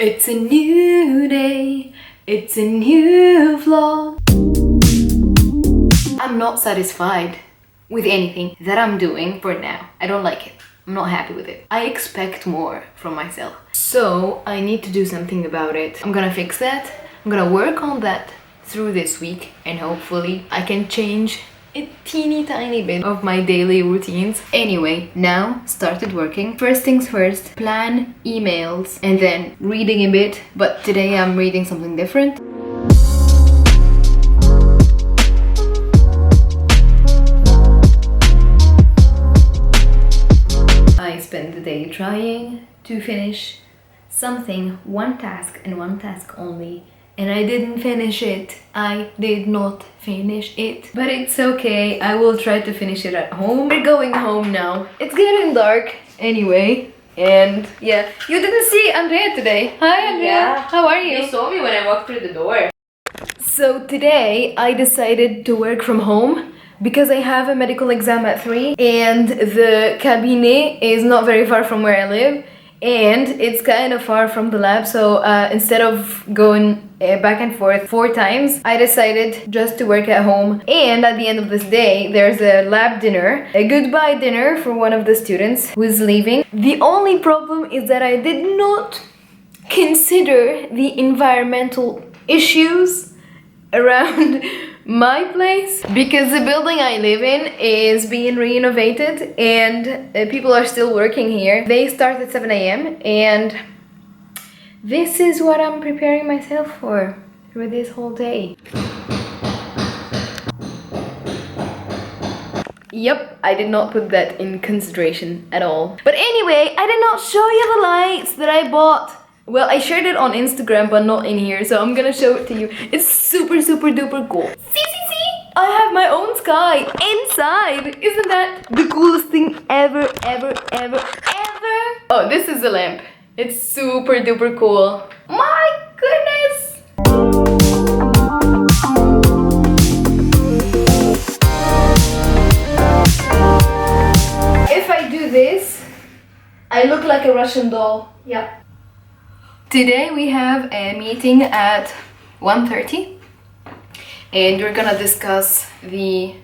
It's a new day, it's a new vlog. I'm not satisfied with anything that I'm doing for now. I don't like it. I'm not happy with it. I expect more from myself. So I need to do something about it. I'm gonna fix that. I'm gonna work on that through this week and hopefully I can change a teeny tiny bit of my daily routines. Anyway, now started working. First things first, plan emails and then reading a bit. But today I'm reading something different. I spent the day trying to finish something, one task and one task only. And I didn't finish it. I did not finish it. But it's okay. I will try to finish it at home. We're going home now. It's getting dark anyway. And yeah, you didn't see Andrea today. Hi Andrea. Yeah. How are you? You saw me when I walked through the door. So today I decided to work from home because I have a medical exam at 3 and the cabinet is not very far from where I live. And it's kind of far from the lab, so instead of going back and forth 4 times, I decided just to work at home. And at the end of this day, there's a lab dinner, a goodbye dinner for one of the students who is leaving. The only problem is that I did not consider the environmental issues around my place because the building I live in is being renovated and people are still working here. They start at 7 a.m. and this is what I'm preparing myself for this whole day. Yep, I did not put that in consideration at all. But anyway, I did not show you the lights that I bought. Well, I shared it on Instagram, but not in here, so I'm gonna show it to you. It's super duper cool. See! I have my own sky inside! Isn't that the coolest thing ever? Oh, this is a lamp. It's super duper cool. My goodness! If I do this, I look like a Russian doll. Yeah. Today we have a meeting at 1:30 and we're gonna discuss the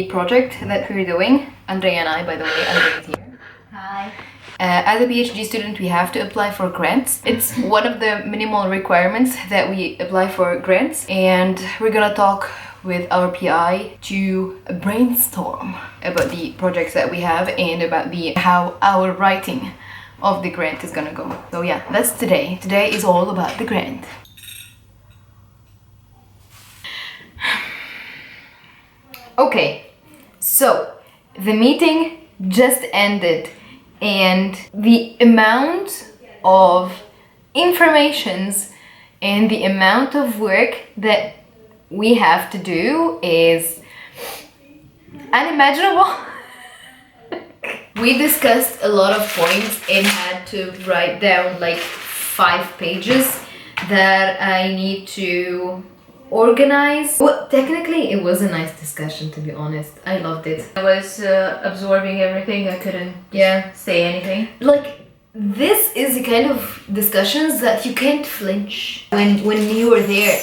project that we're doing. Andrea and I, by the way, Andrea is here. Hi. As a PhD student, we have to apply for grants. It's one of the minimal requirements that we apply for grants, and we're gonna talk with our PI to brainstorm about the projects that we have and about how our writing of the grant is gonna go. So yeah, that's today. Today is all about the grant. Okay, so the meeting just ended and the amount of informations and the amount of work that we have to do is unimaginable. We discussed a lot of points and had to write down like 5 pages that I need to organize. Well, technically it was a nice discussion, to be honest. I loved it. I was absorbing everything. I couldn't say anything. Like, this is the kind of discussions that you can't flinch when you are there.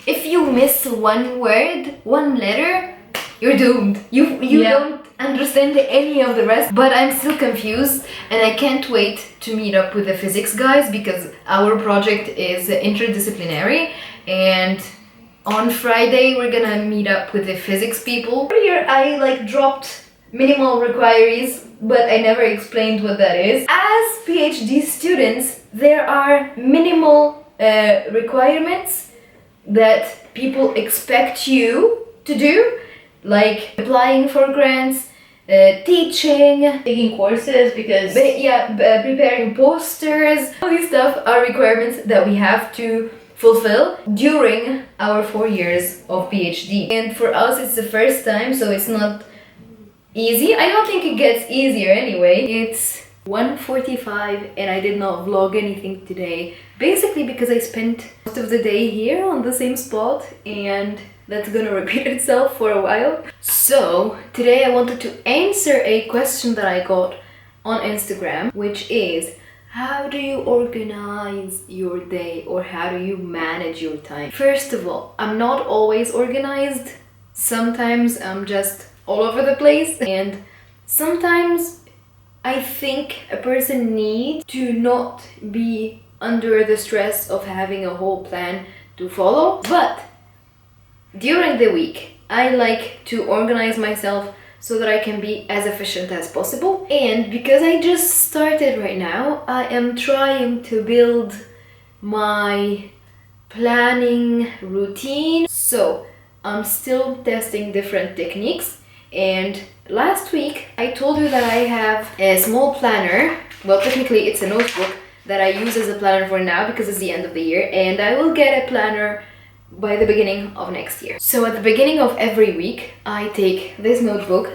If you miss one word, one letter, you're doomed. You don't understand any of the rest. But I'm still confused and I can't wait to meet up with the physics guys because our project is interdisciplinary, and on Friday we're gonna meet up with the physics people. Earlier I like dropped minimal requirements, but I never explained what that is. As PhD students, there are minimal requirements that people expect you to do, like applying for grants, teaching, Taking courses because preparing posters. All these stuff are requirements that we have to fulfill during our 4 years of PhD. And for us it's the first time, so it's not easy. I don't think it gets easier anyway. It's 1:45 and I did not vlog anything today. Basically because I spent most of the day here on the same spot and that's gonna repeat itself for a while. So today I wanted to answer a question that I got on Instagram, which is, How do you organize your day, or how do you manage your time? First of all, I'm not always organized. Sometimes I'm just all over the place, and sometimes I think a person needs to not be under the stress of having a whole plan to follow. But during the week, I like to organize myself so that I can be as efficient as possible. And because I just started right now, I am trying to build my planning routine. So I'm still testing different techniques. And last week I told you that I have a small planner. Well, technically it's a notebook that I use as a planner for now because it's the end of the year, and I will get a planner by the beginning of next year. So at the beginning of every week, I take this notebook,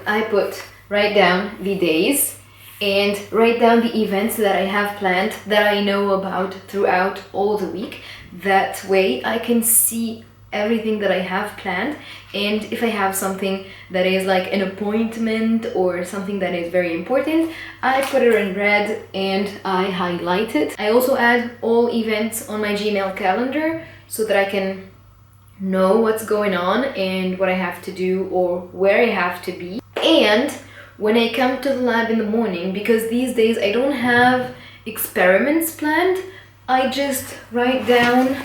write down the days and write down the events that I have planned, that I know about throughout all the week. That way I can see everything that I have planned, and if I have something that is like an appointment or something that is very important, I put it in red and I highlight it. I also add all events on my Gmail calendar so that I can know what's going on and what I have to do or where I have to be. And when I come to the lab in the morning, because these days I don't have experiments planned, I just write down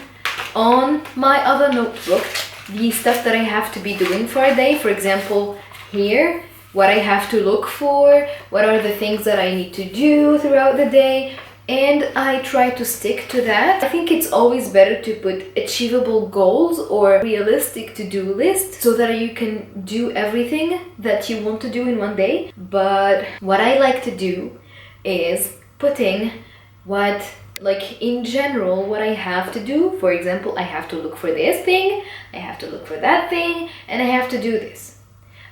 on my other notebook the stuff that I have to be doing for a day. For example, here, what I have to look for, what are the things that I need to do throughout the day, and I try to stick to that. I think it's always better to put achievable goals or realistic to-do lists so that you can do everything that you want to do in one day. But what I like to do is putting in general, what I have to do. For example, I have to look for this thing, I have to look for that thing, and I have to do this.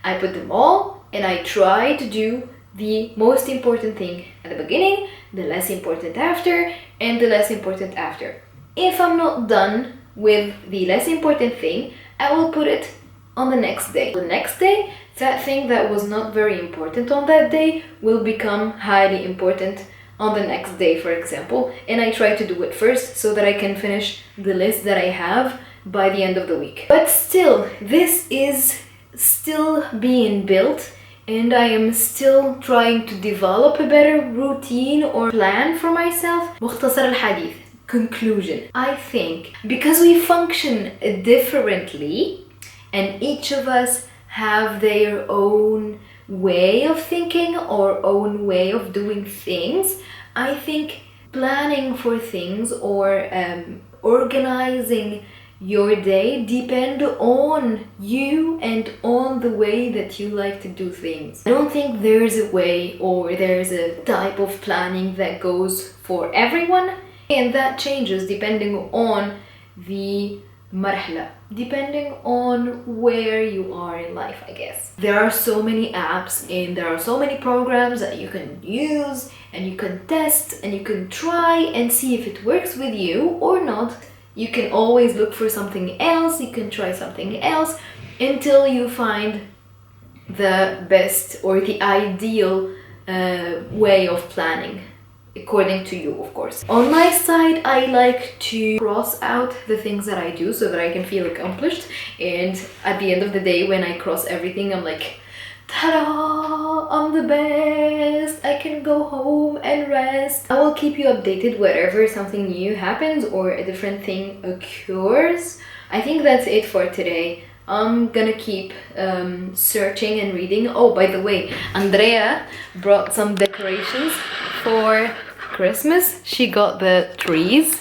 I put them all and I try to do the most important thing at the beginning, the less important after, and the less important after. If I'm not done with the less important thing, I will put it on the next day. The next day, that thing that was not very important on that day will become highly important on the next day, for example, and I try to do it first so that I can finish the list that I have by the end of the week. But still, this is still being built, and I am still trying to develop a better routine or plan for myself. مختصر الحديث. Conclusion. I think because we function differently and each of us have their own way of thinking or own way of doing things, I think planning for things or organizing your day depend on you and on the way that you like to do things. I don't think there's a way or there's a type of planning that goes for everyone, and that changes depending on the marhala, depending on where you are in life, I guess. There are so many apps and there are so many programs that you can use and you can test and you can try and see if it works with you or not. You can always look for something else, you can try something else until you find the best or the ideal way of planning, according to you, of course. On my side, I like to cross out the things that I do so that I can feel accomplished, and at the end of the day, when I cross everything, I'm like, ta-da! I'm the best! I can go home and rest. I will keep you updated wherever something new happens or a different thing occurs. I think that's it for today. I'm gonna keep searching and reading. Oh, by the way, Andrea brought some decorations for Christmas. She got the trees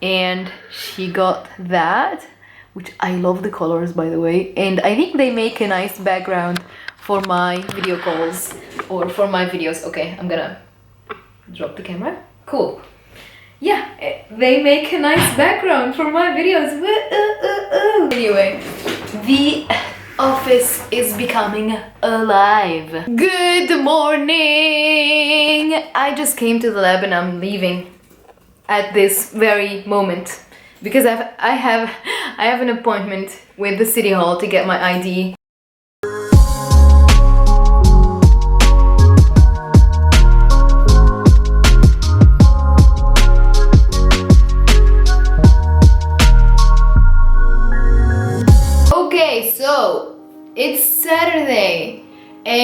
and she got that, which I love the colors, by the way, and I think they make a nice background for my video calls or for my videos. Okay, I'm gonna drop the camera. Cool. Yeah, they make a nice background for my videos. Anyway, the office is becoming alive. Good morning! I just came to the lab and I'm leaving at this very moment because I have an appointment with the city hall to get my ID.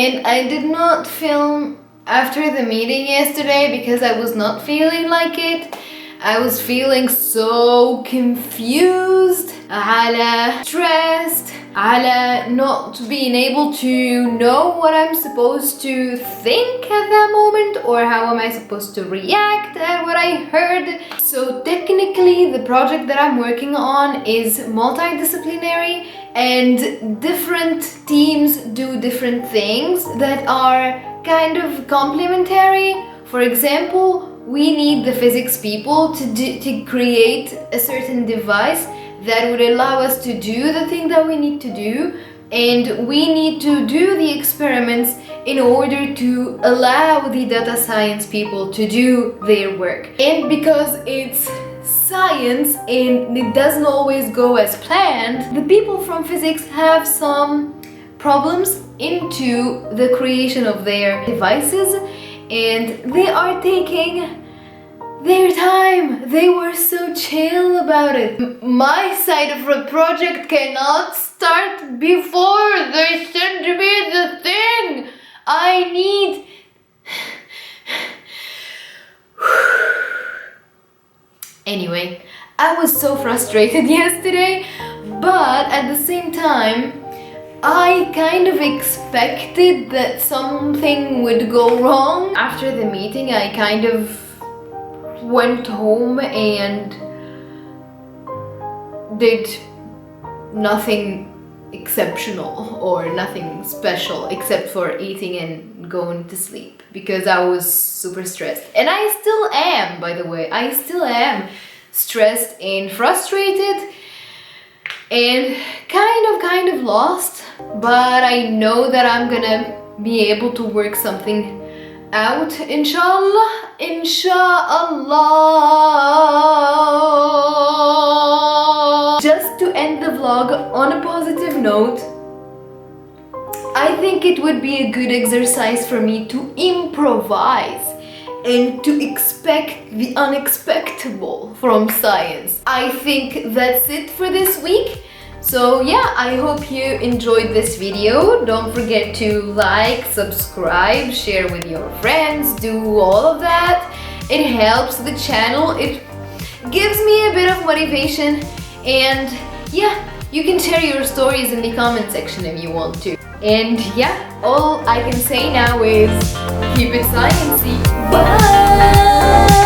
And I did not film after the meeting yesterday because I was not feeling like it. I was feeling so confused, على stressed, على not being able to know what I'm supposed to think at that moment or how am I supposed to react at what I heard. So technically the project that I'm working on is multidisciplinary and different teams do different things that are kind of complementary. For example, we need the physics people to create a certain device that would allow us to do the thing that we need to do, and we need to do the experiments in order to allow the data science people to do their work. And because it's science and it doesn't always go as planned, the people from physics have some problems into the creation of their devices, and they are taking their time. They were so chill about it. My side of the project cannot start before they send me the thing. I need... Anyway, I was so frustrated yesterday, but at the same time, I kind of expected that something would go wrong. After the meeting, I kind of went home and did nothing exceptional or nothing special except for eating and going to sleep because I was super stressed. And I still am, by the way. I still am stressed and frustrated and kind of lost, but I know that I'm gonna be able to work something out, inshallah, inshallah. Just to end the vlog on a positive note, I think it would be a good exercise for me to improvise and to expect the unexpected from science. I think that's it for this week. So yeah, I hope you enjoyed this video. Don't forget to like, subscribe, share with your friends, do all of that. It helps the channel, it gives me a bit of motivation, and yeah, you can share your stories in the comment section if you want to. And yeah, all I can say now is keep it sciencey. Bye!